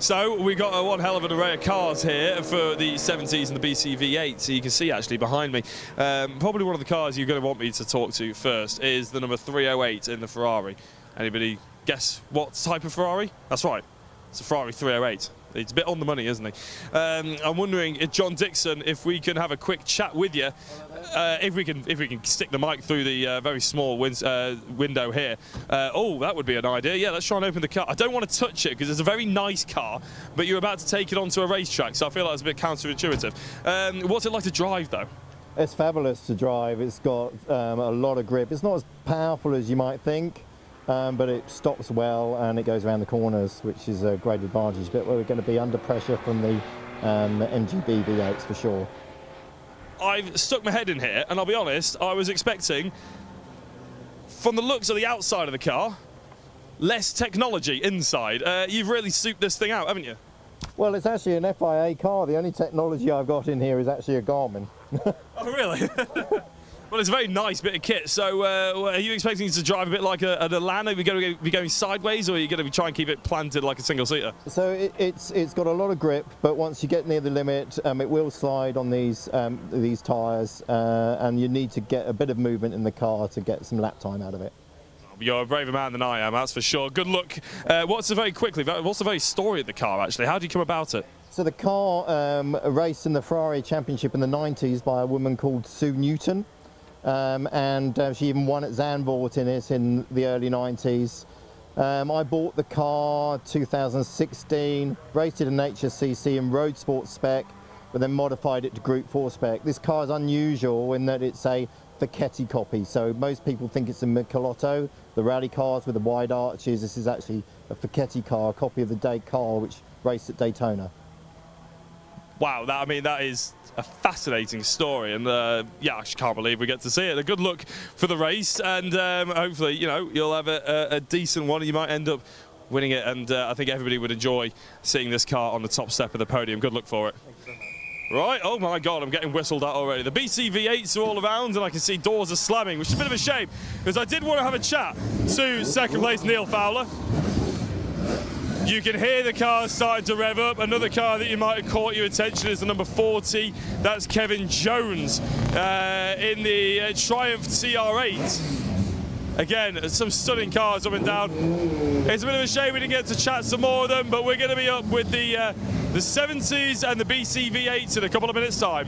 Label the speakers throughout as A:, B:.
A: So we got one hell of an array of cars here for the 70s and the BCV8. So you can see actually behind me, probably one of the cars you're going to want me to talk to first is the number 308 in the Ferrari. Anybody guess what type of Ferrari? That's right, it's a Ferrari 308. He's a bit on the money, isn't he? I'm wondering, John Dixon, if we can have a quick chat with you. If we can stick the mic through the very small window here. Oh, that would be an idea. Yeah, let's try and open the car. I don't want to touch it because it's a very nice car, but you're about to take it onto a racetrack, so I feel like it's a bit counterintuitive. What's it like to drive, though?
B: It's fabulous to drive. It's got a lot of grip. It's not as powerful as you might think. But it stops well and it goes around the corners, which is a great advantage. But we're going to be under pressure from the MGB V8s for sure.
A: I've stuck my head in here, and I'll be honest, I was expecting, from the looks of the outside of the car, less technology inside. You've really souped this thing out, haven't you?
B: Well, it's actually an FIA car. The only technology I've got in here is actually a Garmin.
A: Oh, really? Well, it's a very nice bit of kit. So are you expecting it to drive a bit like an Elan? Are we going to be going sideways, or are you going to try and keep it planted like a single-seater?
B: So it's got a lot of grip, but once you get near the limit, it will slide on these tyres, and you need to get a bit of movement in the car to get some lap time out of it.
A: You're a braver man than I am, that's for sure. Good luck. What's the very story of the car, actually? How do you come about it?
B: So the car raced in the Ferrari Championship in the 90s by a woman called Sue Newton. She even won at Zandvoort in it in the early 90s. I bought the car 2016, raced it in HSCC and road sports spec, but then modified it to Group 4 spec. This car is unusual in that it's a Facchetti copy, so most people think it's a Michelotto, the rally cars with the wide arches. This is actually a Facchetti car, a copy of the Day car which raced at Daytona.
A: Wow, that is a fascinating story, and yeah, I just can't believe we get to see it. A good luck for the race, and hopefully, you'll have a decent one. You might end up winning it, and I think everybody would enjoy seeing this car on the top step of the podium. Good luck for it. Right, oh my God, I'm getting whistled at already. The BCV8s are all around, and I can see doors are slamming, which is a bit of a shame, because I did want to have a chat to second place Neil Fowler. You can hear the car starting to rev up. Another car that you might have caught your attention is the number 40. That's Kevin Jones in the Triumph TR8. Again, some stunning cars up and down. It's a bit of a shame we didn't get to chat some more of them, but we're going to be up with the 70s and the BCV8s in a couple of minutes' time.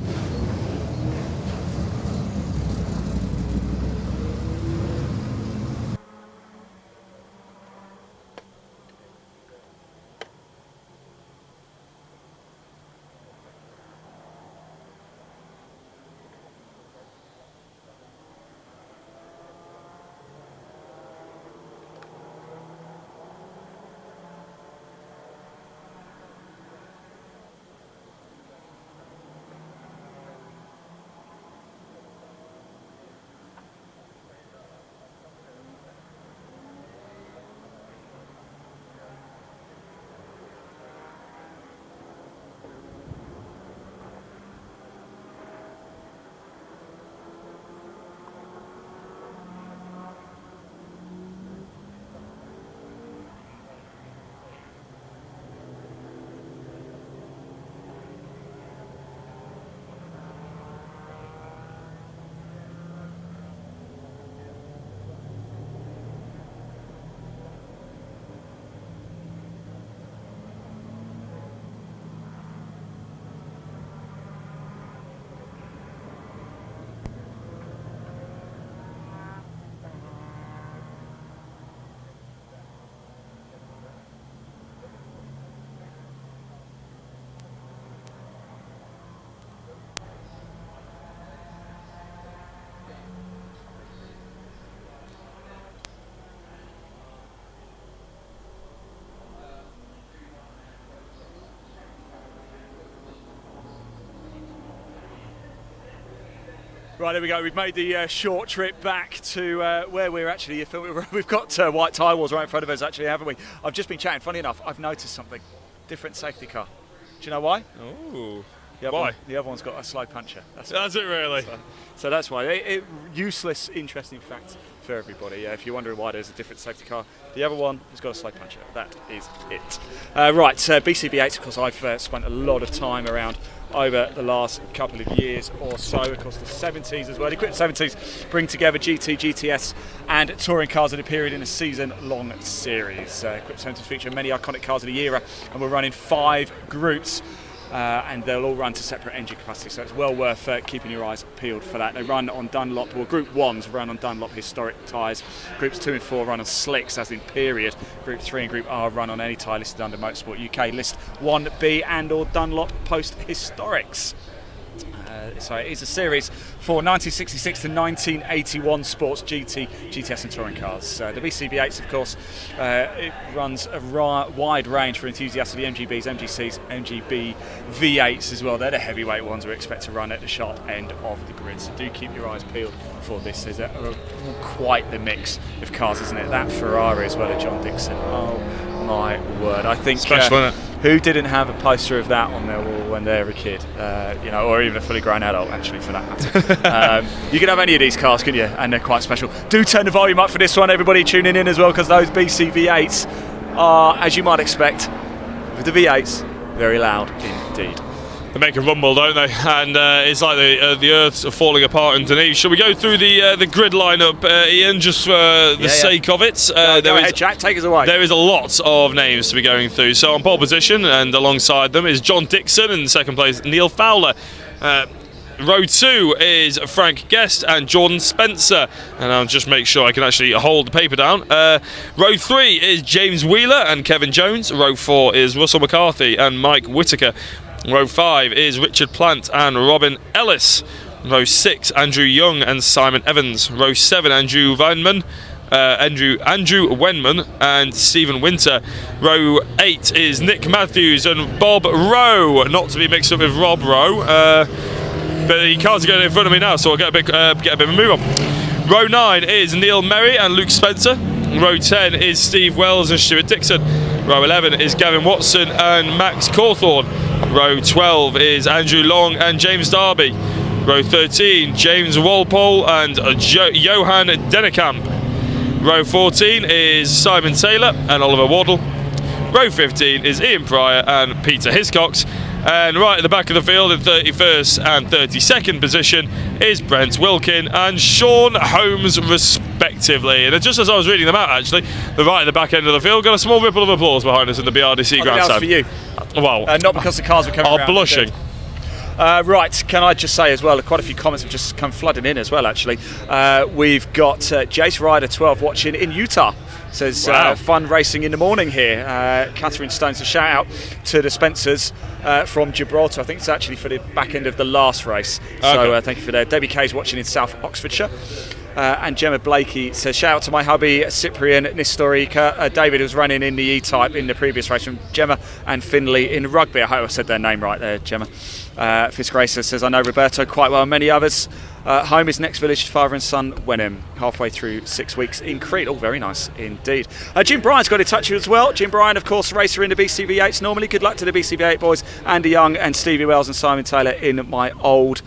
A: Right, there we go. We've made the short trip back to where we're actually filming. We've got white tyre walls right in front of us, actually, haven't we? I've just been chatting. Funny enough, I've noticed something. Different safety car. Do you know why? Oh. Why?
C: The other one's got a slow puncher.
A: Does it really?
C: So that's why. Useless, interesting fact for everybody. If you're wondering why there's a different safety car, the other one has got a slow puncher. That is it. Right, BCV8, of course, I've spent a lot of time around over the last couple of years or so. Of course, the 70s as well. The Equipe 70s bring together GT, GTS and touring cars that appeared in a season-long series. Equipe 70s feature many iconic cars of the era, and we're running 5 groups. And they'll all run to separate engine capacity, so it's well worth keeping your eyes peeled for that. They run on Dunlop, well, Group 1s run on Dunlop historic tyres, Groups 2 and 4 run on slicks, as in period. Group 3 and Group R run on any tyre listed under Motorsport UK, list 1B and or Dunlop post historics. So it is a series for 1966 to 1981 sports GT, GTS and touring cars. The BCV8s, of course, it runs a wide range for enthusiasts of the MGBs, MGCs, MGB V8s as well. They're the heavyweight ones we expect to run at the sharp end of the grid. So do keep your eyes peeled for this. There's quite the mix of cars, isn't it? That Ferrari as well, at John Dixon. Oh my word! I think
A: special, isn't it?
C: Who didn't have a poster of that on their wall when they were a kid, or even a fully grown adult, actually, for that matter. You can have any of these cars, can you? And they're quite special. Do turn the volume up for this one, everybody tuning in as well, because those BCV8s are, as you might expect, with the V8s, very loud indeed.
A: They make a rumble, don't they? And it's like the earth's falling apart underneath. Shall we go through the grid lineup, Ian, just for the sake of it?
C: Go ahead, Jack, take us away.
A: There is a lot of names to be going through. So on pole position, and alongside them is John Dixon, and in second place Neil Fowler. Row 2 is Frank Guest and Jordan Spencer, and I'll just make sure I can actually hold the paper down. Row 3 is James Wheeler and Kevin Jones. Row 4 is Russell McCarthy and Mike Whitaker. Row 5 is Richard Plant and Robin Ellis. Row 6, Andrew Young and Simon Evans. Row 7, Andrew Wenman and Stephen Winter. Row 8 is Nick Matthews and Bob Rowe, not to be mixed up with Rob Rowe. But the cars are going in front of me now, so I'll get a bit of a move on. Row 9 is Neil Merry and Luke Spencer. Row 10 is Steve Wells and Stuart Dixon. Row 11 is Gavin Watson and Max Cawthorne. Row 12 is Andrew Long and James Darby. Row 13, James Walpole and Johan Dennekamp. Row 14 is Simon Taylor and Oliver Waddle. Row 15 is Ian Pryor and Peter Hiscox. And right at the back of the field in 31st and 32nd position is Brent Wilkin and Sean Holmes respectively. And just as I was reading them out, actually, the right at the back end of the field got a small ripple of applause behind us in the BRDC grandstand.
C: For you.
A: Well,
C: not because the cars were coming around.
A: Blushing.
C: Right, can I just say as well, quite a few comments have just come flooding in as well, actually. We've got Jace Ryder 12 watching in Utah. Says, wow. Fun racing in the morning here. Catherine Stone, so shout out to the Spencers from Gibraltar. I think it's actually for the back end of the last race. So thank you for that. Debbie Kay's watching in South Oxfordshire. And Gemma Blakey says, shout out to my hubby Cyprian Nistorica. David was running in the E-Type in the previous race from Gemma and Finley in rugby. I hope I said their name right there, Gemma. Fisk Racer says, I know Roberto quite well and many others. Home is next village to father and son Wenham, halfway through 6 weeks in Crete. Oh, very nice indeed. Jim Bryan's got in touch with you as well. Jim Bryan, of course, racer in the BCV8s normally. Good luck to the BCV8 boys, Andy Young and Stevie Wells and Simon Taylor in my old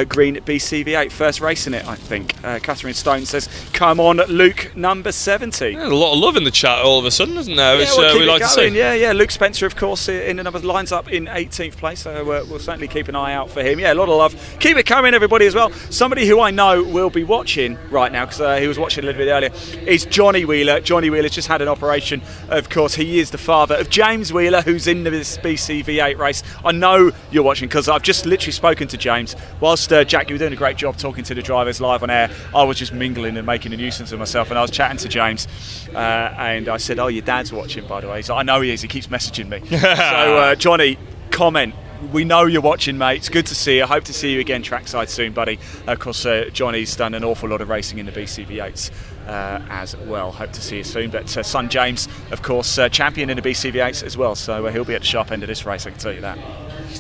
C: green BCV8. First race in it, I think. Catherine Stone says, come on, Luke, number 70.
A: Yeah, a lot of love in the chat all of a sudden, isn't there? Which we like to see.
C: Yeah. Luke Spencer, of course, in the numbers, lines up in 18th place, so we'll certainly keep an eye out for him. Yeah, a lot of love. Keep it coming, everybody, as well. Somebody who I know will be watching right now, because he was watching a little bit earlier, is Johnny Wheeler. Johnny Wheeler's just had an operation. Of course, he is the father of James Wheeler, who's in this BCV8 race. I know you're watching, because I've just literally spoken to James. Whilst, Jack, you were doing a great job talking to the drivers live on air, I was just mingling and making a nuisance of myself, and I was chatting to James, and I said, oh, your dad's watching, by the way. He's like, I know he is. He keeps messaging me. So, Johnny, comment. We know you're watching, mate. It's good to see you. I hope to see you again trackside soon, buddy. Of course, Johnny's done an awful lot of racing in the BCV8s as well. Hope to see you soon. But son James, of course, champion in the BCV8s as well. So he'll be at the sharp end of this race, I can tell you that.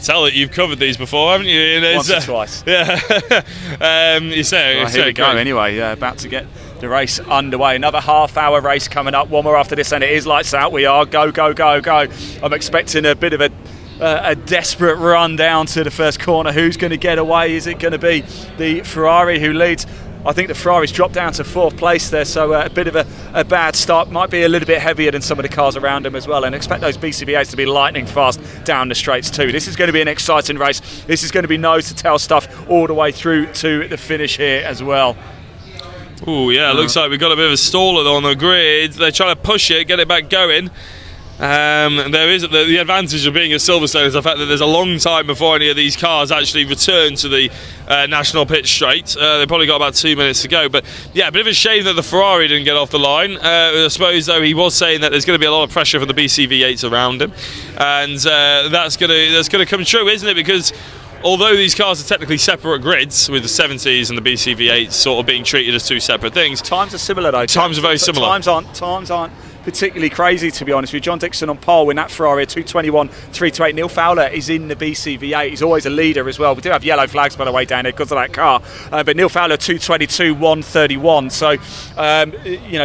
A: Tell that you've covered these before, haven't you?
C: Once or twice.
A: Yeah. You say.
C: Here we go. Anyway, about to get the race underway. Another half-hour race coming up. One more after this, and it is lights out. We are go. I'm expecting a bit of a desperate run down to the first corner. Who's going to get away? Is it going to be the Ferrari who leads? I think the Ferrari's dropped down to 4th place there, so a bit of a bad start. Might be a little bit heavier than some of the cars around them as well, and expect those BCV8s to be lightning fast down the straights too. This is going to be an exciting race. This is going to be nose to tail stuff all the way through to the finish here as well.
A: Oh yeah, looks like we've got a bit of a stall on the grid. They're trying to push it, get it back going. There is the advantage of being at Silverstone is the fact that there's a long time before any of these cars actually return to the national pit straight. They've probably got about 2 minutes to go, but yeah, a bit of a shame that the Ferrari didn't get off the line. I suppose though he was saying that there's going to be a lot of pressure from the BCV8s around him, and that's going to come true, isn't it? Because although these cars are technically separate grids, with the 70s and the BCV8s sort of being treated as two separate things,
C: times are similar though.
A: Times are very similar.
C: Times aren't particularly crazy, to be honest with you. John Dixon on pole in that Ferrari at 2:21.328. Neil Fowler is in the BCV8. He's always a leader as well. We do have yellow flags, by the way, down there because of that car. But Neil Fowler 2:22.131. So,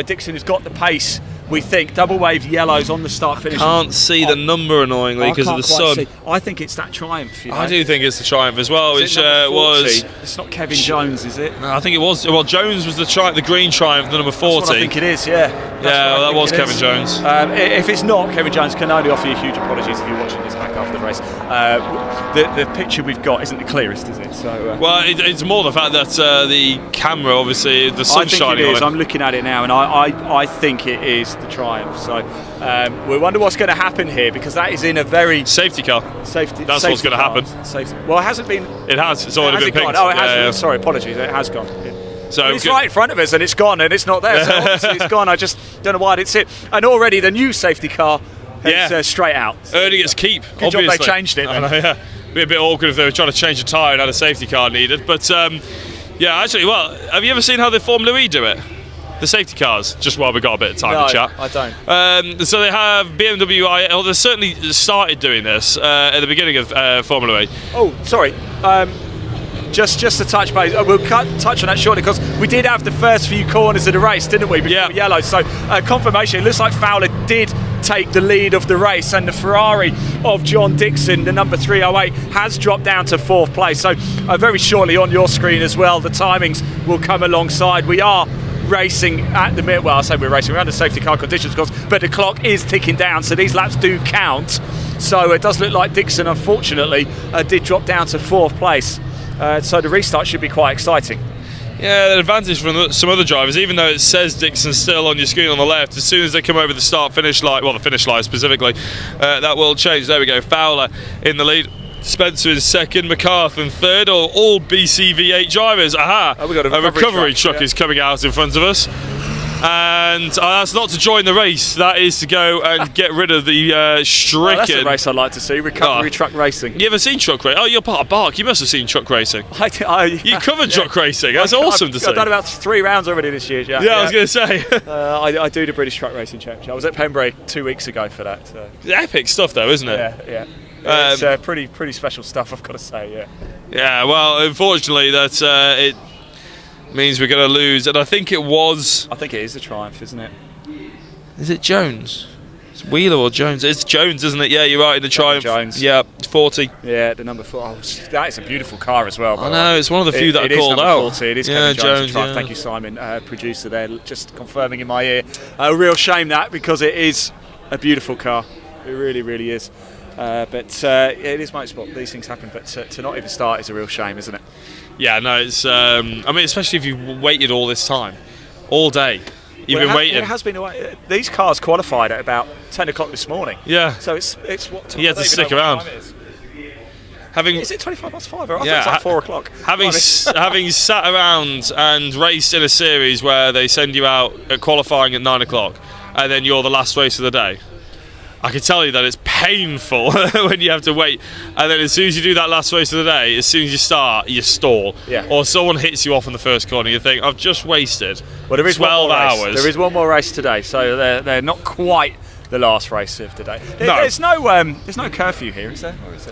C: Dixon has got the pace. We think double wave yellows on the start finish.
A: Can't see the number annoyingly because of the sun.
C: I think it's that Triumph.
A: I do think it's the Triumph as well, which was.
C: It's not Kevin Jones, is it?
A: No, I think it was. Well, Jones was the green Triumph, the number 40.
C: That's what I think it is. Yeah.
A: That was Kevin Jones.
C: If it's not Kevin Jones, can only offer you huge apologies if you're watching this back after the race. The picture we've got isn't the clearest, is it? So.
A: Well, it's more the fact that the camera, obviously, the sun's shining on it.
C: I'm looking at it now, and I think it is the Triumph. So we wonder what's going to happen here, because that is in a very
A: safety car.
C: That's
A: what's going to happen.
C: Well, it hasn't been.
A: It has. It's already been picked.
C: Oh, it has. Yeah. Sorry, apologies. It has gone. Yeah.
A: So
C: it's right in front of us, and it's gone, and it's not there. So obviously it's gone. I just don't know why it's it. And already the new safety car is straight out.
A: Earning its keep.
C: Good job they changed it.
A: Yeah. Be a bit awkward if they were trying to change a tyre and had a safety car needed. But actually, have you ever seen how the Formula E do it? The safety cars, just while we've got a bit of time to chat.
C: I don't.
A: So they have BMW they certainly started doing this at the beginning of Formula E.
C: Oh, sorry. Just to touch base, we'll touch on that shortly, because we did have the first few corners of the race, didn't we? Before yellow. So confirmation, it looks like Fowler did take the lead of the race, and the Ferrari of John Dixon, the number 308, has dropped down to 4th place. So very shortly on your screen as well, the timings will come alongside. We are racing at the minute. Well, I say we're racing. We're under safety car conditions, of course, but the clock is ticking down, so these laps do count. So it does look like Dixon, unfortunately, did drop down to 4th place. So the restart should be quite exciting.
A: Yeah, the advantage from some other drivers, even though it says Dixon still on your screen on the left, as soon as they come over the start-finish line, well, the finish line specifically, that will change. There we go, Fowler in the lead. Spencer in 2nd, McCarthy in 3rd, all BCV8 drivers. Aha!
C: We got
A: a recovery truck is coming out in front of us. And that's not to join the race, that is to go and get rid of the stricken...
C: that's a race I'd like to see, recovery truck racing.
A: You ever seen truck racing? Oh, you're part of Bark, you must have seen truck racing. You covered truck racing, that's awesome to see.
C: I've done about 3 rounds already this year, Jack.
A: Yeah, I was going to say.
C: I do the British Truck Racing Championship. I was at Pembrey 2 weeks ago for that. So.
A: Epic stuff though, isn't it?
C: Yeah. It's pretty special stuff, I've got to say, yeah.
A: Yeah, well, unfortunately, that it means we're going to lose, and I think it is
C: the Triumph, isn't it?
A: Is it Jones? It's Wheeler or Jones? It's Jones, isn't it? Yeah, you're right, in the Triumph.
C: Jones.
A: Yeah, 40.
C: Yeah, the number 4. Oh, that is a beautiful car as well.
A: I know, it's one of the few that I called out.
C: It is 40, it is Kevin Jones. Yeah. Thank you, Simon, producer there, just confirming in my ear. A real shame that, because it is a beautiful car. It really, really is. But it is motorsport, these things happen, but to not even start is a real shame, isn't it?
A: Yeah, no, it's especially if you waited all this time, all day, you've been waiting.
C: It has been these cars qualified at about 10 o'clock this morning.
A: Yeah.
C: So it's what time?
A: You had to stick around.
C: Is it 25 past 5? Or I thought it's like 4 o'clock.
A: Having sat around and raced in a series where they send you out at qualifying at 9 o'clock, and then you're the last race of the day, I can tell you that it's painful when you have to wait, and then as soon as you do that last race of the day, as soon as you start, you stall.
C: Yeah.
A: Or someone hits you off in the first corner, you think, I've just wasted 12 hours.
C: There is one more race today, so they're not quite the last race of the day.
A: No.
C: There's no curfew here, is there? Or is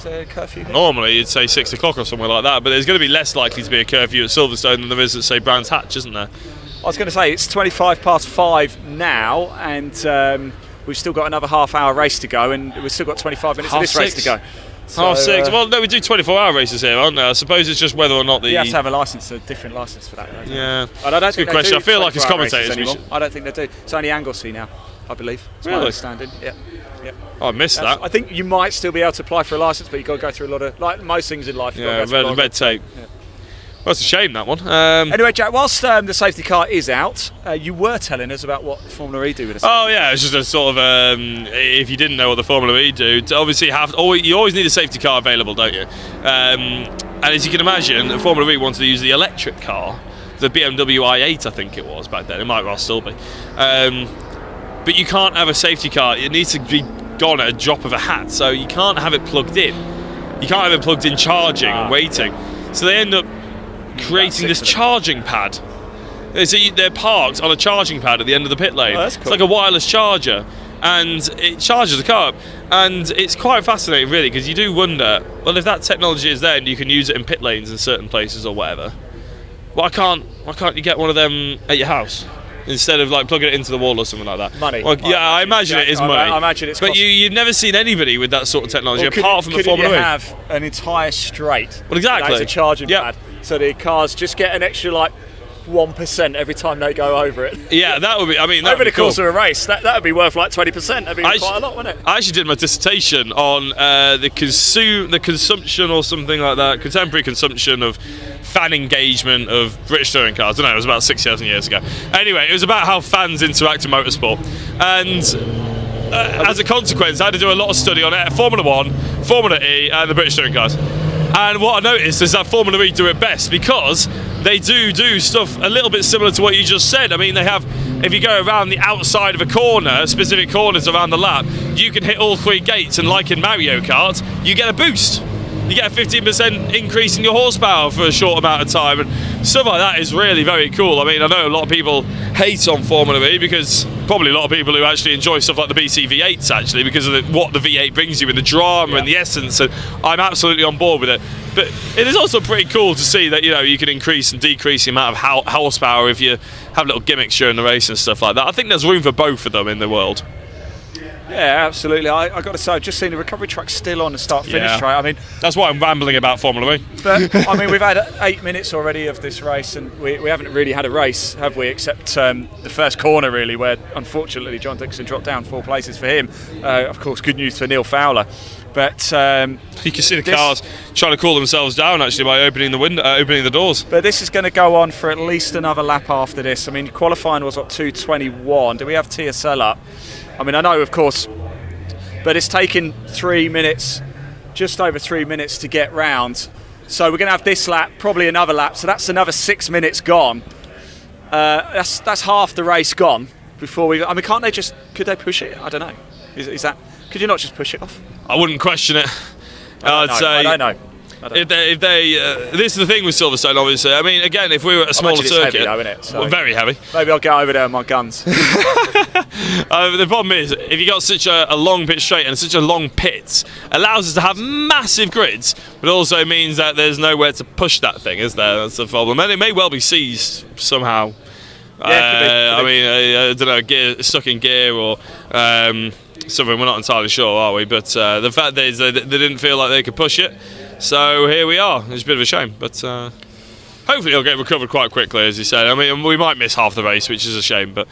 C: there a curfew here?
A: Normally you'd say 6 o'clock or somewhere like that, but there's going to be less likely to be a curfew at Silverstone than there is at, say, Brands Hatch, isn't there?
C: I was going to say, it's 25 past 5 now, and... we've still got another half-hour race to go, and we've still got 25 minutes of this race to go. So,
A: 6. Well, no, we do 24-hour races here, aren't there? I suppose it's just whether or not
C: you have to have a different license for that.
A: Yeah.
C: And I don't
A: Good question. I feel like as commentators
C: anymore. I don't think they do. It's only Anglesey now, I believe. It's my understanding. Yeah.
A: Oh, I missed that.
C: I think you might still be able to apply for a license, but you've got to go through a lot of, like most things in life.
A: Red tape. Yeah. Well, it's a shame, that one.
C: Anyway, Jack, whilst the safety car is out, you were telling us about what Formula E do with a safety car.
A: Oh, yeah, it's just a sort of, if you didn't know what the Formula E do, to obviously you always need a safety car available, don't you? And as you can imagine, the Formula E wanted to use the electric car, the BMW i8, I think it was back then. It might well still be. But you can't have a safety car. It needs to be gone at a drop of a hat, so you can't have it plugged in. You can't have it plugged in charging and waiting. So they end up creating this charging pad. So they're parked on a charging pad at the end of the pit lane.
C: Oh, that's cool.
A: It's like a wireless charger, and it charges the car up. And it's quite fascinating, really, because you do wonder, well, if that technology is there and you can use it in pit lanes in certain places or whatever, why can't you get one of them at your house instead of like plugging it into the wall or something like that?
C: Money.
A: Well, I imagine it is money.
C: I imagine it's.
A: But you've never seen anybody with that sort of technology apart from the Formula E.
C: Could you have an entire straight?
A: Well, exactly.
C: That's a charging pad, so the cars just get an extra 1% every time they go over it.
A: Yeah, that would be. I mean,
C: over the course of a race, that would be worth 20%. That'd be quite a lot, wouldn't it?
A: I actually did my dissertation on the consumption or something like that, contemporary consumption of fan engagement of British touring cars. I don't know, it was about 6,000 years ago. Anyway, it was about how fans interact in motorsport, and as a consequence, I had to do a lot of study on Formula 1, Formula E, and the British touring cars. And what I noticed is that Formula E do it best because they do stuff a little bit similar to what you just said. I mean, they have, if you go around the outside of a corner, specific corners around the lap, you can hit all 3 gates, and like in Mario Kart, you get a boost. You get a 15% increase in your horsepower for a short amount of time, and stuff like that is really very cool. I mean, I know a lot of people hate on Formula E because probably a lot of people who actually enjoy stuff like the BCV8s actually because of what the V8 brings you in the drama and the essence, and I'm absolutely on board with it. But it is also pretty cool to see that you can increase and decrease the amount of horsepower if you have little gimmicks during the race and stuff like that. I think there's room for both of them in the world.
C: Yeah, absolutely. I got to say, I've just seen the recovery track still on the start-finish track. I mean,
A: that's why I'm rambling about Formula E.
C: But I mean, we've had 8 minutes already of this race, and we haven't really had a race, have we? Except the first corner, really, where unfortunately John Dixon dropped down 4 places for him. Of course, good news for Neil Fowler. But
A: you can see the cars trying to cool themselves down actually by opening the doors.
C: But this is going to go on for at least another lap after this. I mean, qualifying was 2:21. Do we have TSL up? I mean, I know, of course, but it's taken 3 minutes, just over 3 minutes to get round. So we're going to have this lap, probably another lap. So that's another 6 minutes gone. That's half the race gone before we. I mean, could they push it? I don't know. Is that? Could you not just push it off?
A: I wouldn't question it.
C: I don't know.
A: If they this is the thing with Silverstone, obviously. I mean, again, if we were a smaller circuit,
C: heavy, though, isn't it? So
A: well, very heavy.
C: Maybe I'll get over there with my guns.
A: The problem is, if you got such a long pit straight and such a long pit, allows us to have massive grids, but also means that there's nowhere to push that thing, is there? That's the problem, and it may well be seized somehow.
C: Yeah,
A: I mean, I don't know, stuck in gear or. Something we're not entirely sure, are we? But the fact is they didn't feel like they could push it, so here we are. It's a bit of a shame, but hopefully it'll get recovered quite quickly, as you said. I mean, we might miss half the race, which is a shame, but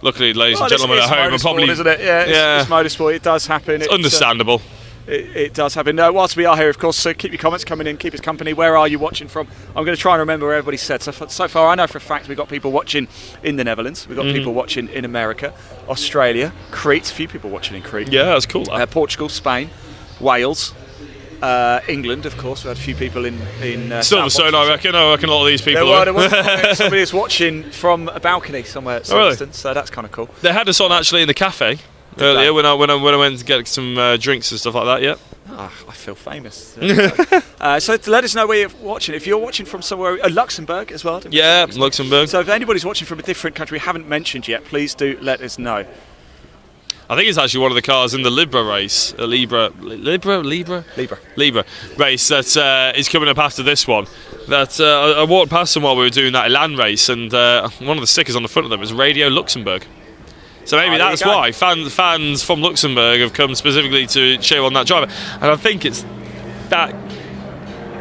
A: luckily, ladies and gentlemen at home, are probably,
C: isn't it? Yeah, it's motorsport. It does happen.
A: It's understandable.
C: It does happen. Whilst we are here, of course, so keep your comments coming in, keep us company. Where are you watching from? I'm going to try and remember where everybody said. So far, I know for a fact we've got people watching in the Netherlands. We've got people watching in America, Australia, Crete. A few people watching in Crete.
A: Yeah, that's cool.
C: Portugal, Spain, Wales, England, of course. We had a few people in
A: Silverstone, I reckon a lot of these people.
C: There was somebody was watching from a balcony somewhere at Silverstone, really? So that's kind of cool.
A: They had us on actually in the cafe earlier when I went to get some drinks and stuff like that. Yeah.
C: Oh, I feel famous. So let us know where you're watching. If you're watching from somewhere, Luxembourg as well.
A: Yeah, Luxembourg.
C: So if anybody's watching from a different country we haven't mentioned yet, please do let us know.
A: I think it's actually one of the cars in the Libra race, Libra race that is coming up after this one. That I walked past them while we were doing that Elan race, and one of the stickers on the front of them was Radio Luxembourg. So maybe
C: there you
A: that's
C: go.
A: why fans from Luxembourg have come specifically to cheer on that driver. And I think it's that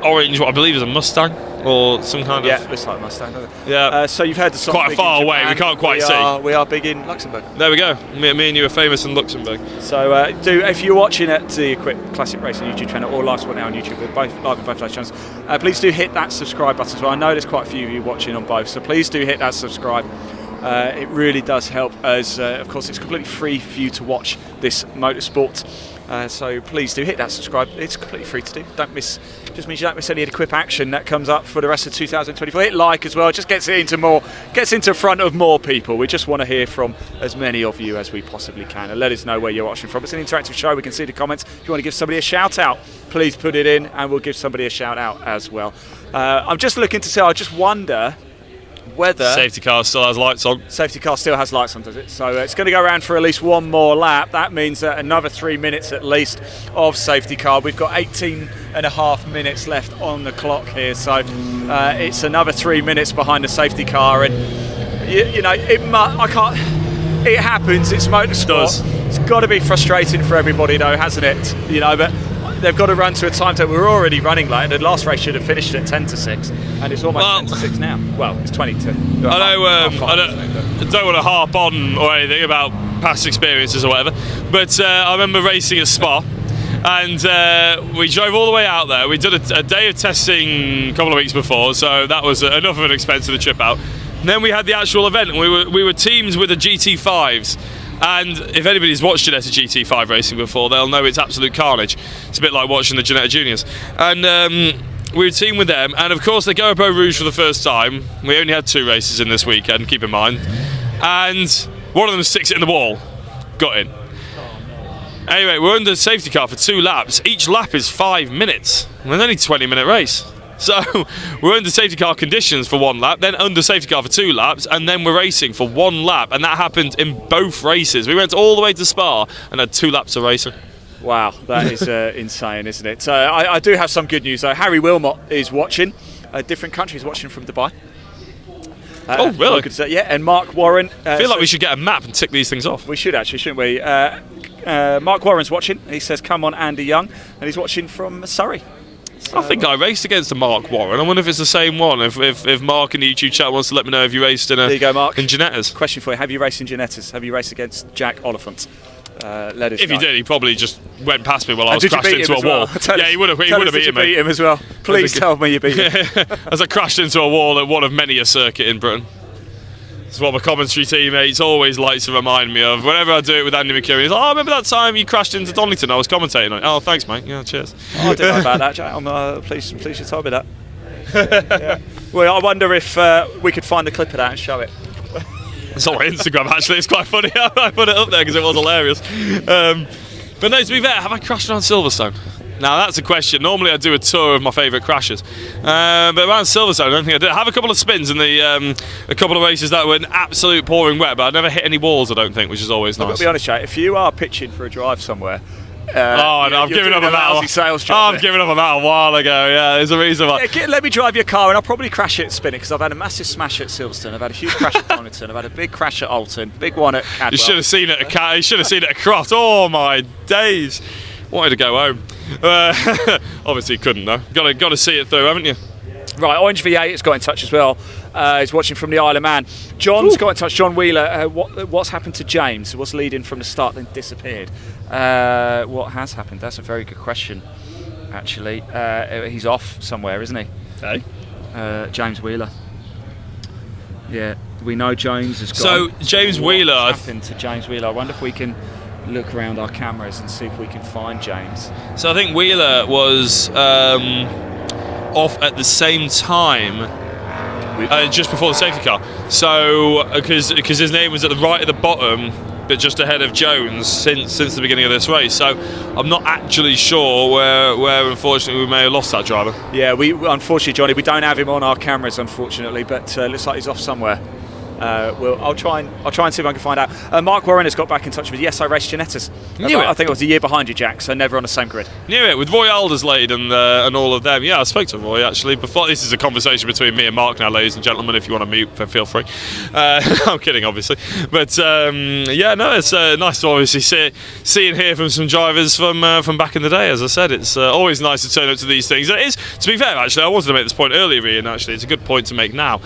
A: orange, what I believe is a Mustang or some kind of...
C: Yeah, looks like a Mustang, doesn't it?
A: Yeah.
C: So you've heard the song.
A: Quite
C: Big
A: far
C: in
A: away,
C: Japan.
A: we can't quite see.
C: We are big in Luxembourg.
A: There we go. Me and you are famous in Luxembourg.
C: So if you're watching at the Equipe Classic Racing YouTube channel or Live Sport Now on YouTube, we're both live on both those channels. Please do hit that subscribe button as well. I know there's quite a few of you watching on both, so please do hit that subscribe. It really does help us. Of course, it's completely free for you to watch this motorsport. So please do hit that subscribe. It's completely free to do. Just means you don't miss any of the Equipe action that comes up for the rest of 2024. Hit like as well. Just gets into front of more people. We just want to hear from as many of you as we possibly can, and let us know where you're watching from. It's an interactive show. We can see the comments. If you want to give somebody a shout out, please put it in, and we'll give somebody a shout out as well. I'm just looking to see. I just wonder whether
A: Safety car still has lights on.
C: safety car still has lights on, does it? So it's going to go around for at least one more lap. That means another 3 minutes at least of safety car. We've got 18 and a half minutes left on the clock here, so it's another 3 minutes behind the safety car, and you know it happens. It's motorsport. It's got to be frustrating for everybody though, hasn't it? You know, but they've got to run to a time that we're already running late. The last race should have finished at 10 to 6, and it's almost 10 to 6 now. Well, it's 20 to.
A: I don't want to harp on or anything about past experiences or whatever, but I remember racing at Spa, and we drove all the way out there. We did a day of testing a couple of weeks before, so that was enough of an expense of the trip out. And then we had the actual event, and we were teamed with the GT5s. And if anybody's watched Ginetta GT5 racing before, they'll know it's absolute carnage. It's a bit like watching the Ginetta Juniors. And we were teamed with them, and of course they go up Eau Rouge for the first time. We only had 2 races in this weekend, keep in mind. And one of them sticks it in the wall. Got in. Anyway, we're under safety car for 2 laps. Each lap is 5 minutes. And it's only a 20-minute race. So we're under safety car conditions for 1 lap, then under safety car for 2 laps, and then we're racing for 1 lap, and that happened in both races. We went all the way to Spa and had 2 laps of racing.
C: Wow, that is insane, isn't it? I do have some good news though. Harry Wilmot is watching. A different country is watching from Dubai.
A: Oh, really?
C: Yeah, and Mark Warren.
A: I feel like we should get a map and tick these things off.
C: We should actually, shouldn't we? Mark Warren's watching. He says, "Come on, Andy Young," and he's watching from Surrey.
A: I think I raced against a Mark Warren. I wonder if it's the same one. If Mark in the YouTube chat wants to let me know if you raced in
C: there you go, Mark.
A: in Ginettas.
C: Question for you: have you raced in Ginettas? Have you raced against Jack Oliphant? Let us
A: If
C: know.
A: he did, he probably just went past me while I was
C: Did you
A: crashed
C: beat
A: into
C: him
A: a
C: as well?
A: wall.
C: Tell
A: Yeah,
C: us-
A: he would have
C: tell us,
A: beat
C: did you
A: me.
C: beat him as well. Please tell me you beat him.
A: As I crashed into a wall at one of many a circuit in Britain. It's what my commentary teammates always like to remind me of. Whenever I do it with Andy McKeown, he's like, "Oh, remember that time you crashed into Donington? I was commentating on it." "Oh, thanks, mate. Yeah, cheers."
C: I didn't know about that, Jack. I'm pleased you told me that. Yeah. Well, I wonder if we could find the clip of that and show it.
A: It's on my Instagram, actually. It's quite funny. I put it up there because it was hilarious. But no, to be fair, have I crashed around Silverstone? Now, that's a question. Normally, I do a tour of my favourite crashes. But around Silverstone, I don't think I did. I have a couple of spins in a couple of races that were an absolute pouring wet, but I never hit any walls, I don't think, which is always
C: I've got
A: nice.
C: to be honest, Jack, if you are pitching for a drive somewhere...
A: I've given up on that.
C: Sales job
A: I've given up on that a while ago. Yeah, there's a reason why.
C: Yeah, let me drive your car, and I'll probably crash it at Spinning because I've had a massive smash at Silverstone. I've had a huge crash at Donington. I've had a big crash at Alton. Big one at Cadwell.
A: You should have seen it at you should have seen it at Croft. Oh my days! Wanted to go home. Obviously couldn't though. Got to see it through, haven't you?
C: Right, Orange V8 has got in touch as well. He's watching from the Isle of Man. John's got in touch. John Wheeler. What's happened to James? Who was leading from the start, then disappeared? What has happened? That's a very good question. Actually, he's off somewhere, isn't he?
A: Hey.
C: James Wheeler. Yeah, we know James has gone.
A: So James Wheeler.
C: What's happened to James Wheeler? I wonder if we can look around our cameras and see if we can find James.
A: So I think Wheeler was off at the same time. Just before the safety car. So because his name was at the right at the bottom, but just ahead of Jones since the beginning of this race. So I'm not actually sure where unfortunately we may have lost that driver.
C: Yeah, we unfortunately, Johnny, we don't have him on our cameras, unfortunately, but looks like he's off somewhere. I'll try and see if I can find out. Mark Warren has got back in touch with. Yes, I raced Genettas. I think it was a year behind you, Jack. So never on the same grid.
A: Knew it with Roy Alderslade and all of them. Yeah, I spoke to Roy actually before. This is a conversation between me and Mark now, ladies and gentlemen. If you want to mute, feel free. I'm kidding, obviously. But it's nice to obviously see and hear from some drivers from back in the day. As I said, it's always nice to turn up to these things. It is, to be fair, actually, I wanted to make this point earlier, Ian. Actually, it's a good point to make now.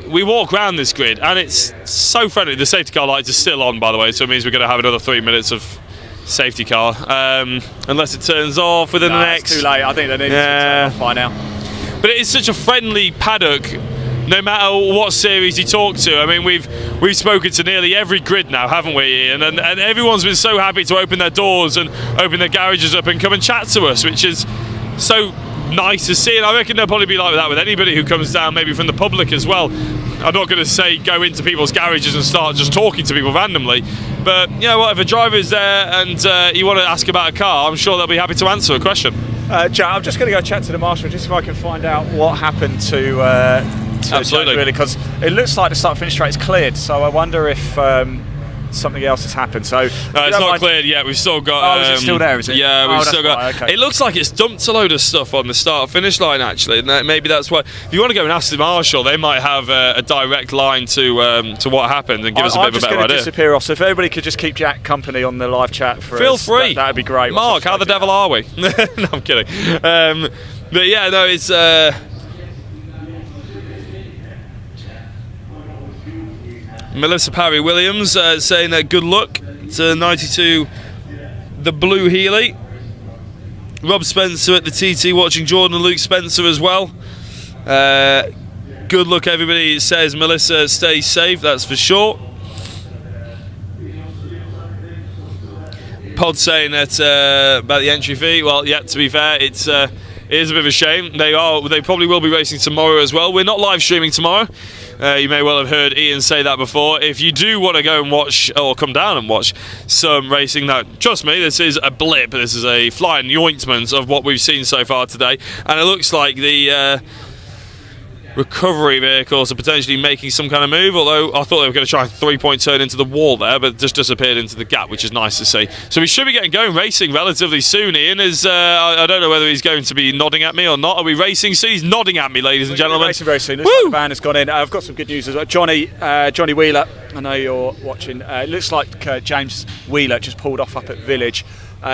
A: We walk around this grid and it's so friendly. The safety car lights are still on, by the way, so it means we're going to have another 3 minutes of safety car, unless it turns off within the next.
C: It's too late. I think they need to turn off by now.
A: But it is such a friendly paddock, no matter what series you talk to. I mean, we've spoken to nearly every grid now, haven't we, Ian? And everyone's been so happy to open their doors and open their garages up and come and chat to us, which is so nice to see. And I reckon they'll probably be like that with anybody who comes down, maybe from the public as well. I'm not going to say go into people's garages and start just talking to people randomly, but you know what, if a driver's there and you want to ask about a car, I'm sure they'll be happy to answer a question.
C: Jack, I'm just going to go chat to the marshal just if I can find out what happened to
A: Absolutely,
C: really, because it looks like the start-finish straight is cleared, so I wonder if something else has happened. So
A: it's not cleared yet. We've still got.
C: Is it still there? Is it?
A: Yeah, we've still got.
C: Right, okay.
A: It looks like it's dumped a load of stuff on the start-finish line actually, and maybe that's why. If you want to go and ask the marshal, they might have a direct line to what happened and give us a bit of a better idea.
C: I'm just going to disappear off. So if everybody could just keep Jack company on the live chat for
A: feel
C: us,
A: free.
C: That'd be great.
A: Mark, how the devil are we? No, I'm kidding. But yeah, no, it's. Melissa Parry-Williams saying good luck to 92 the Blue Healy. Rob Spencer at the TT watching Jordan and Luke Spencer as well. Good luck everybody, says Melissa, stay safe, that's for sure. Pod saying that about the entry fee, well yeah, to be fair, it is a bit of a shame. They probably will be racing tomorrow as well. We're not live streaming tomorrow. You may well have heard Ian say that before. If you do want to go and watch, or come down and watch some racing, now, trust me, this is a blip. This is a fly in the ointment of what we've seen so far today. And it looks like the recovery vehicles are potentially making some kind of move, although I thought they were going to try a 3-point turn into the wall there, but just disappeared into the gap, which is nice to see. So we should be getting going racing relatively soon. Ian is, I don't know whether he's going to be nodding at me or not. Are we racing soon? He's nodding at me, ladies and gentlemen.
C: Racing very soon. Looks like the van has gone in. I've got some good news as well. Johnny Wheeler, I know you're watching. It looks like James Wheeler just pulled off up at Village.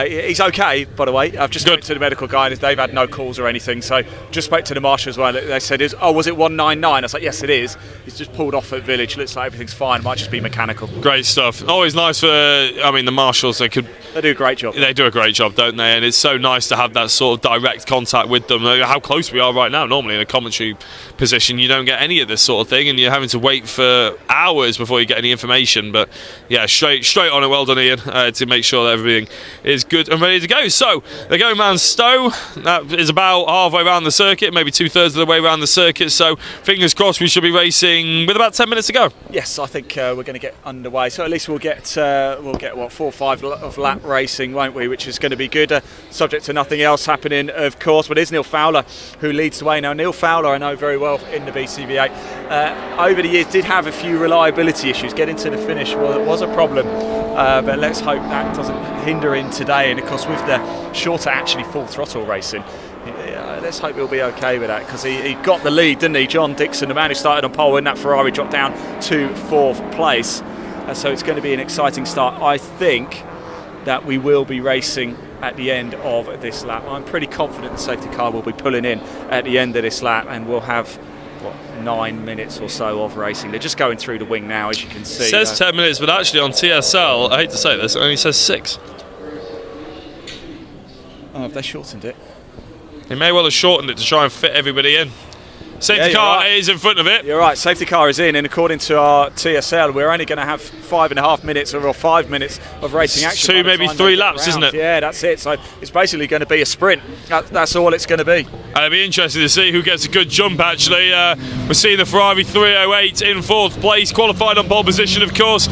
C: He's okay, by the way. I've just spoke to the medical guy and they've had no calls or anything, so just spoke to the marshal as well. They said, was it 199? I was like, yes it is. He's just pulled off at Village. Looks like everything's fine, might just be mechanical.
A: Great stuff. Always nice for, the marshals, they do
C: a great job.
A: They do a great job, don't they? And it's so nice to have that sort of direct contact with them. How close we are right now. Normally in a commentary position you don't get any of this sort of thing and you're having to wait for hours before you get any information, but yeah, straight on it. Well done, Ian, to make sure that everything is good and ready to go. So they're going around Stowe. That is about halfway around the circuit, maybe 2/3 of the way around the circuit, so fingers crossed we should be racing with about 10 minutes to go.
C: Yes, I think we're going to get underway, so at least we'll get 4 or 5 of lap racing, won't we, which is going to be good, subject to nothing else happening, of course. But it is Neil Fowler who leads the way now. Neil Fowler I know very well in the BCV8, over the years did have a few reliability issues. Getting to the finish was a problem, but let's hope that doesn't hinder him today. And of course with the shorter actually full throttle racing, let's hope he'll be okay with that, because he got the lead, didn't he? John Dixon, the man who started on pole in that Ferrari, dropped down to 4th place, so it's going to be an exciting start. I think that we will be racing at the end of this lap. I'm pretty confident the safety car will be pulling in at the end of this lap, and we'll have 9 minutes or so of racing. They're just going through the wing now, as you can see.
A: It says 10 minutes, but actually on TSL, I hate to say this, it only says 6.
C: Oh, have they shortened it?
A: They may well have shortened it to try and fit everybody in. Safety car is in front of it.
C: You're right, safety car is in, and according to our TSL, we're only going to have 5.5 minutes or 5 minutes of racing action.
A: 2, maybe 3 laps, isn't it?
C: Yeah, that's it. So it's basically going to be a sprint. That's all it's going to be.
A: And it'll be interesting to see who gets a good jump, actually. We're seeing the Ferrari 308 in 4th place, qualified on pole position, of course.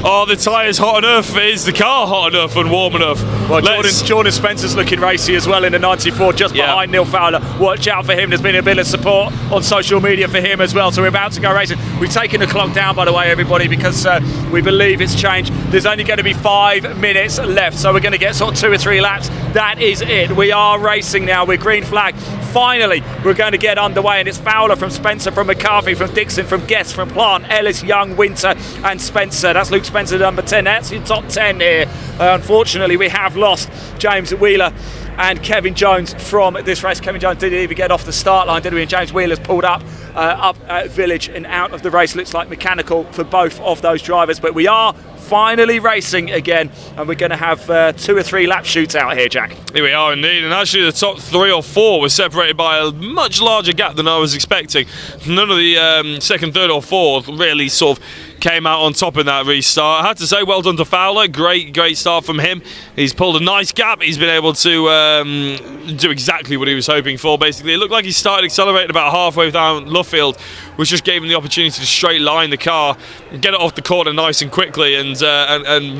A: Are the tyres hot enough? Is the car hot enough and warm enough?
C: Well, Jordan Spencer's looking racy as well in the 94, just behind Neil Fowler. Watch out for him. There's been a bit of support on social media for him as well. So we're about to go racing. We've taken the clock down, by the way, everybody, because we believe it's changed. There's only going to be 5 minutes left, so we're going to get sort of 2 or 3 laps. That is it. We are racing now. We're green flag. Finally, we're going to get underway, and it's Fowler from Spencer, from McCarthy, from Dixon, from Guest, from Plant, Ellis, Young, Winter, and Spencer. That's Luke Spencer, number 10. That's your top 10 here. Unfortunately, we have lost James Wheeler and Kevin Jones from this race. Kevin Jones didn't even get off the start line, did we? And James Wheeler's pulled up at Village and out of the race. Looks like mechanical for both of those drivers, but we are finally racing again, and we're going to have 2 or 3 lap shootout here, Jack.
A: Here we are indeed, and actually the top 3 or 4 were separated by a much larger gap than I was expecting. None of the second, third or fourth really sort of came out on top in that restart. I had to say, well done to Fowler. Great start from him. He's pulled a nice gap. He's been able to do exactly what he was hoping for, basically. It looked like he started accelerating about halfway down Luffield, which just gave him the opportunity to straight line the car, get it off the corner nice and quickly, and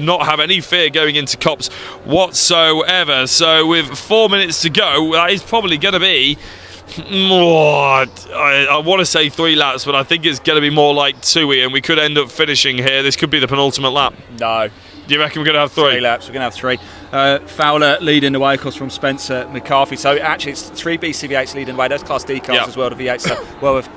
A: not have any fear going into Copse whatsoever. So with 4 minutes to go, that is probably going to be I want to say 3 laps, but I think it's going to be more like 2, and we could end up finishing here. This could be the penultimate lap.
C: No.
A: Do you reckon we're going to have 3?
C: 3 laps, we're going to have 3. Fowler leading the way, of course, from Spencer McCarthy. So actually it's 3 BCV8s leading the way. Those Class D cars as well, the V8. So well worth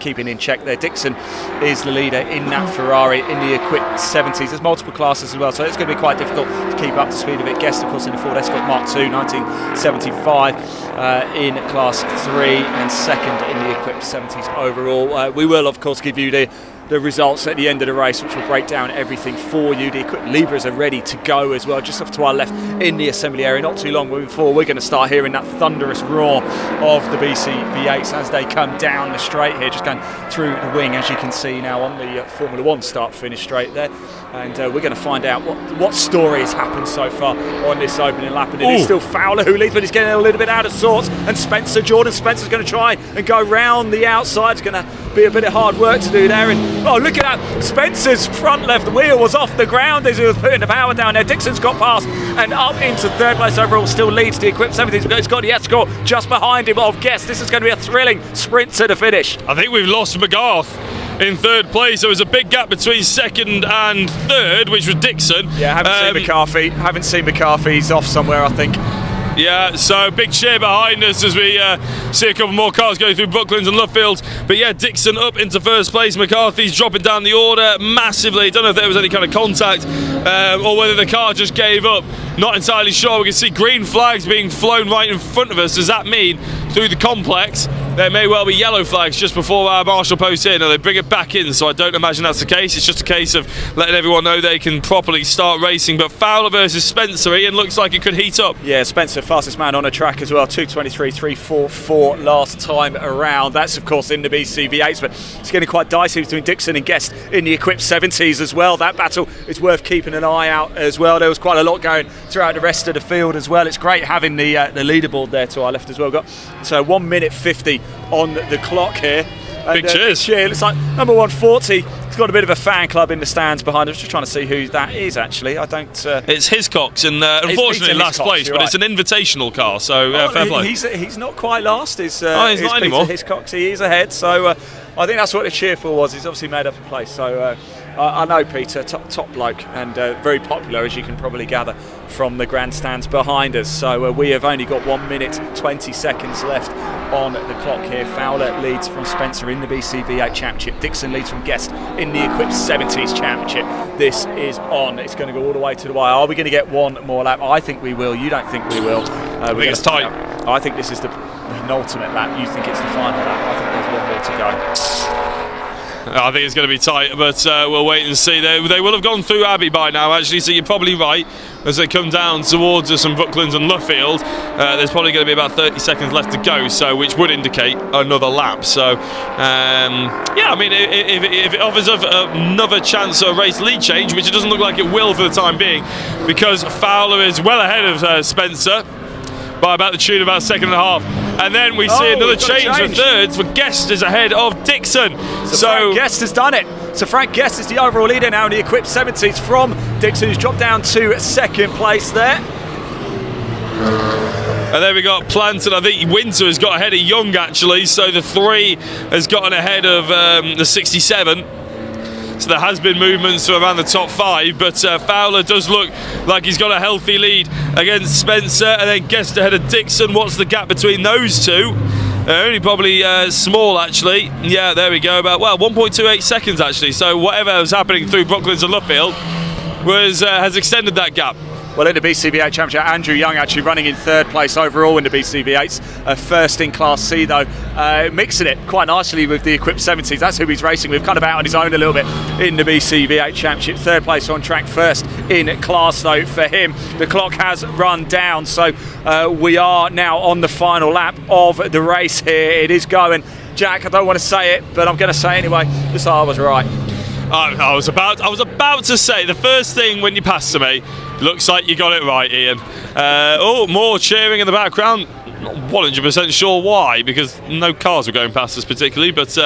C: keeping in check there. Dixon is the leader in that Ferrari in the Equipe 70s. There's multiple classes as well, so it's going to be quite difficult to keep up to speed of it. Guest, of course, in the Ford Escort Mark II, 1975 in Class 3, and second in the Equipe 70s overall. We will, of course, give you the results at the end of the race, which will break down everything for you. The Equipe Libras are ready to go as well, just off to our left in the assembly area. Not too long moving forward, we're going to start hearing that thunderous roar of the BCV8s as they come down the straight here, just going through the wing, as you can see now on the Formula 1 start-finish straight there. And we're going to find out what story has happened so far on this opening lap. And it is still Fowler who leads, but he's getting a little bit out of sorts. And Jordan Spencer's going to try and go round the outside. It's going to be a bit of hard work to do there. And oh, look at that! Spencer's front left wheel was off the ground as he was putting the power down there. Dixon's got past and up into third place overall. Still leads the Equipe 70s. He's got the escort just behind him of Guest. This is going to be a thrilling sprint to the finish.
A: I think we've lost McGarth in third place. There was a big gap between second and third, which was Dixon.
C: Yeah, haven't seen McCarthy. He's off somewhere, I think.
A: Yeah, so big cheer behind us as we see a couple more cars going through Brooklands and Luffield. But yeah, Dixon up into first place. McCarthy's dropping down the order massively. Don't know if there was any kind of contact or whether the car just gave up. Not entirely sure. We can see green flags being flown right in front of us. Does that mean through the complex there may well be yellow flags just before our marshal post here? Now they bring it back in, so I don't imagine that's the case. It's just a case of letting everyone know they can properly start racing. But Fowler versus Spencer, Ian, looks like it could heat up.
C: Yeah, Spencer, fastest man on the track as well, 2:23.344 last time around. That's of course in the BCV8s, but it's getting quite dicey between Dixon and Guest in the Equipe 70s as well. That battle is worth keeping an eye out as well. There was quite a lot going throughout the rest of the field as well. It's great having the leaderboard there to our left as well. Got so 1 minute 50 on the clock here.
A: Big cheers.
C: Cheer. Looks like number 140. He's got a bit of a fan club in the stands behind him. Just trying to see who that is, actually. I don't...
A: It's Hiscox, and unfortunately last place, but it's an invitational car, so fair play.
C: He's not quite last.
A: He's not anymore.
C: Hiscox, he is ahead, so I think that's what the cheer for was. He's obviously made up a place, so... I know Peter, top bloke, and very popular, as you can probably gather from the grandstands behind us. So we have only got 1 minute 20 seconds left on the clock here. Fowler leads from Spencer in the BCV8 Championship. Dixon leads from Guest in the Equipe 70s Championship. This is on. It's going to go all the way to the wire. Are we going to get one more lap? I think we will. You don't think we will?
A: I think it's tight.
C: I think this is the penultimate lap. You think it's the final lap? I think there's one more to go.
A: I think it's going to be tight, but we'll wait and see. They will have gone through Abbey by now, actually, so you're probably right. As they come down towards us from Brooklands and Luffield, there's probably going to be about 30 seconds left to go, so which would indicate another lap. So, yeah, I mean, if it offers another chance of a race lead change, which it doesn't look like it will for the time being, because Fowler is well ahead of Spencer. by about the tune of about a second and a half. And then we see another change for thirds, for Guest is ahead of Dixon.
C: So Frank Guest has done it. So Frank Guest is the overall leader now in the Equipe 70s from Dixon, who's dropped down to second place there.
A: And then we got Planton. I think Winter has got ahead of Young, actually. So the 3 has gotten ahead of the 67. So there has been movements for around the top 5, but Fowler does look like he's got a healthy lead against Spencer, and then Guest ahead of Dixon. What's the gap between those two? Only probably small, actually. Yeah, there we go. About 1.28 seconds, actually. So whatever was happening through Brooklands and Luffield has extended that gap.
C: Well, in the BCV8 Championship, Andrew Young actually running in 3rd place overall in the BCV8s. First in Class C, though, mixing it quite nicely with the Equipe 70s. That's who he's racing with, kind of out on his own a little bit in the BCV8 Championship. 3rd place on track, 1st in class, though, for him. The clock has run down, so we are now on the final lap of the race here. It is going. Jack, I don't want to say it, but I'm going to say it anyway. This I was right.
A: I was about to say the first thing when you passed to me. Looks like you got it right, Ian. More cheering in the background. Not 100% sure why, because no cars were going past us particularly, but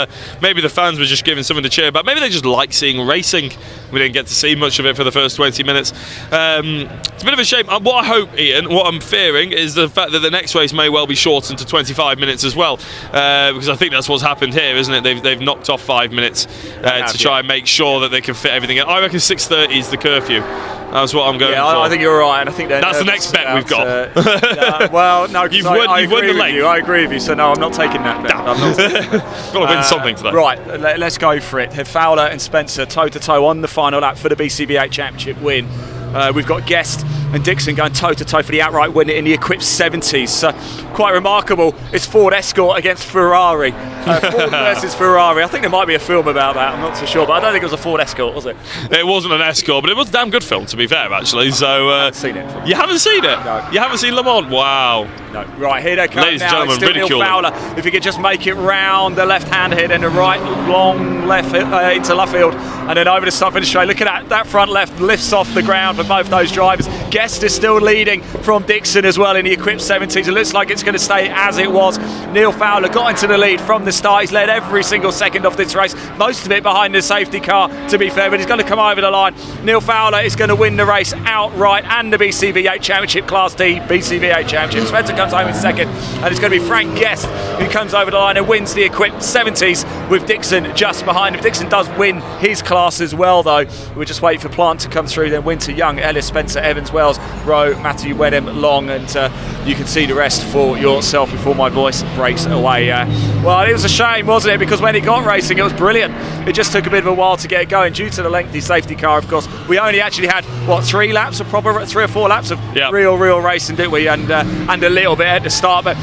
A: maybe the fans were just giving something to cheer about. Maybe they just like seeing racing. We didn't get to see much of it for the first 20 minutes. It's a bit of a shame. What I hope, Ian, what I'm fearing is the fact that the next race may well be shortened to 25 minutes as well, because I think that's what's happened here, isn't it? They've knocked off 5 minutes to try and make sure that they can fit everything in. I reckon 6:30 is the curfew. That's what I'm going for.
C: I think you're right, and I think
A: that's the next bet we've got.
C: Well, no,
A: you've won the leg.
C: I agree with you, so no, I'm not taking that bet.
A: Got to win something today.
C: Right, let's go for it. Fowler and Spencer toe-to-toe on the final lap for the BCV8 Championship win. We've got Guest and Dixon going toe-to-toe for the outright win in the Equipe 70s. So quite remarkable. It's Ford Escort against Ferrari. Ford versus Ferrari. I think there might be a film about that. I'm not too sure, but I don't think it was a Ford Escort, was it?
A: It wasn't an Escort, but it was a damn good film, to be fair, actually. So
C: I haven't seen it.
A: You haven't seen it?
C: No.
A: You haven't seen Le Mans? Wow.
C: No. Right, here they come.
A: Ladies and gentlemen,
C: still Neil Fowler. If he could just make it round the left-hand here, then the right long left into Luffield, and then over the start finish straight. Look at that front left lifts off the ground for both those drivers. Guest is still leading from Dixon as well in the Equipe 70s. It looks like it's going to stay as it was. Neil Fowler got into the lead from the start. He's led every single second of this race, most of it behind the safety car, to be fair, but he's going to come over the line. Neil Fowler is going to win the race outright and the BCV8 Championship Class D BCV8 Championship. Spencer comes home in second, and it's going to be Frank Guest who comes over the line and wins the Equipe 70s with Dixon just behind him. Dixon does win his class as well, though. We're just waiting for Plant to come through, then Winter, Young, Ellis, Spencer, Evans, Wells, Rowe, Matthew, Wenham, Long, and you can see the rest for yourself before my voice breaks away. Well, it was a shame, wasn't it? Because when it got racing, it was brilliant. It just took a bit of a while to get it going due to the lengthy safety car, of course. We only actually had, 3 or 4 laps of real racing, didn't we? And a little bit at the start, but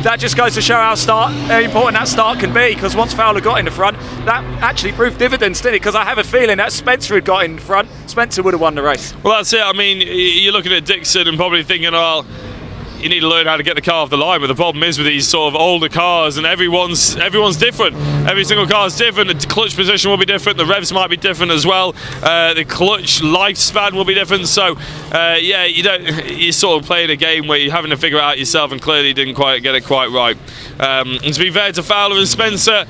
C: that just goes to show how important that start can be, because once Fowler got in the front, that actually proved dividends, didn't it? Because I have a feeling that Spencer had got in front, Spencer would have won the race.
A: Well, that's it. I mean, you're looking at Dixon and probably thinking, oh, you need to learn how to get the car off the line. But the problem is with these sort of older cars, and everyone's different. Every single car is different. The clutch position will be different. The revs might be different as well. The clutch lifespan will be different. So, you're sort of playing a game where you're having to figure it out yourself, and clearly didn't quite get it quite right. And to be fair to Fowler and Spencer,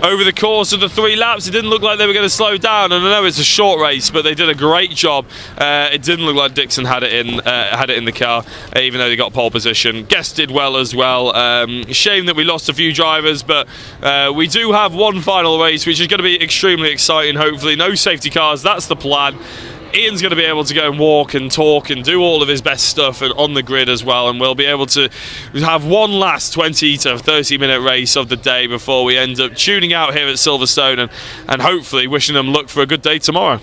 A: over the course of the 3 laps, it didn't look like they were going to slow down. And I know it's a short race, but they did a great job. It didn't look like Dixon had it in the car, even though they got pole position. Guest did well as well. Shame that we lost a few drivers, but we do have one final race, which is going to be extremely exciting. Hopefully, no safety cars. That's the plan. Ian's going to be able to go and walk and talk and do all of his best stuff and on the grid as well, and we'll be able to have one last 20 to 30 minute race of the day before we end up tuning out here at Silverstone and hopefully wishing them luck for a good day tomorrow.